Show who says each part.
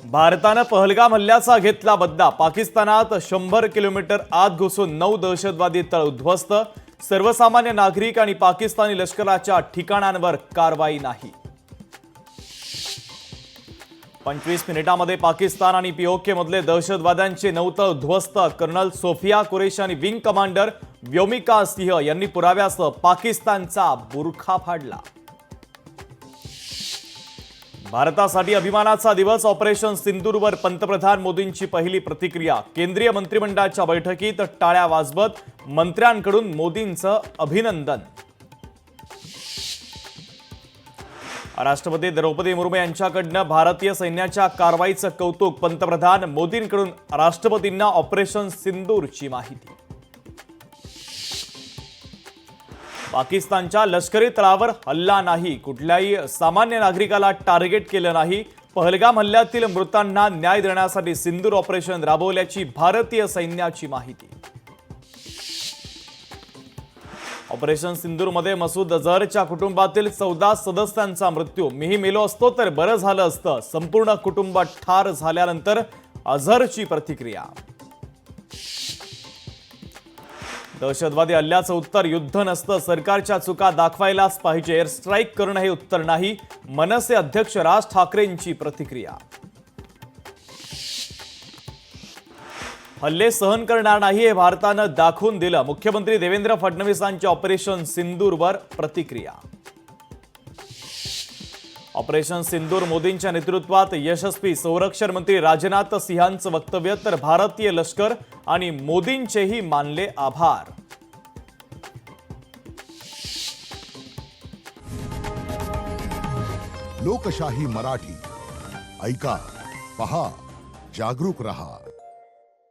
Speaker 1: भारतानं पहलगाम हल्ल्याचा घेतला बदला। पाकिस्तानात 100 किलोमीटर आत घुसून 9 दहशतवादी तळ उद्ध्वस्त। सर्वसामान्य नागरिक आणि पाकिस्तानी लष्कराच्या ठिकाणांवर कारवाई नाही। 25 मिनिटांमध्ये पाकिस्तान आणि पीओके मधले दहशतवाद्यांचे 9 तळ उद्ध्वस्त। कर्नल सोफिया कुरेशी आणि विंग कमांडर व्योमिका सिंह यांनी पुराव्यासह पाकिस्तानचा बुरखा फाडला। भारतासाठी अभिमानाचा दिवस। ऑपरेशन सिंदूरवर पंतप्रधान मोदींची पहिली प्रतिक्रिया। केंद्रीय मंत्रिमंडळाच्या बैठकीत टाळ्या वाजवत मंत्र्यांकडून मोदींचं अभिनंदन। राष्ट्रपती द्रौपदी मुर्मू यांच्याकडून भारतीय सैन्याच्या कारवाईचं कौतुक। पंतप्रधान मोदींकडून राष्ट्रपतींना ऑपरेशन सिंदूरची माहिती। पाकिस्तानच्या लष्करी तळावर हल्ला नाही, कुठल्याही सामान्य नागरिकाला टार्गेट केलं नाही। पहलगाम हल्ल्यातील मृतांना न्याय देण्यासाठी सिंदूर ऑपरेशन राबवल्याची भारतीय सैन्याची माहिती। ऑपरेशन सिंदूरमध्ये मसूद अझहरच्या कुटुंबातील 14 सदस्यांचा मृत्यू। मीही मेलो असतो तर बरं झालं असतं। संपूर्ण कुटुंब ठार झाल्यानंतर अझहरची प्रतिक्रिया। दहशतवादी हल्ल्याचं उत्तर युद्ध नसतं, सरकारच्या चुका दाखवायलाच पाहिजे। एअर स्ट्राईक करणं हे उत्तर नाही, मनसे अध्यक्ष राज ठाकरेंची प्रतिक्रिया। हल्ले सहन करणार नाही हे भारतानं दाखवून दिलं। मुख्यमंत्री देवेंद्र फडणवीसांच्या ऑपरेशन सिंदूरवर प्रतिक्रिया। ऑपरेशन सिंदूर मोदींच्या नेतृत्वात यशस्वी। संरक्षण मंत्री राजनाथ सिंहांचं वक्तव्य, तर भारतीय लष्कर आणि मोदींचेही मानले आभार।
Speaker 2: लोकशाही मराठी ऐका, पहा, जागरूक रहा।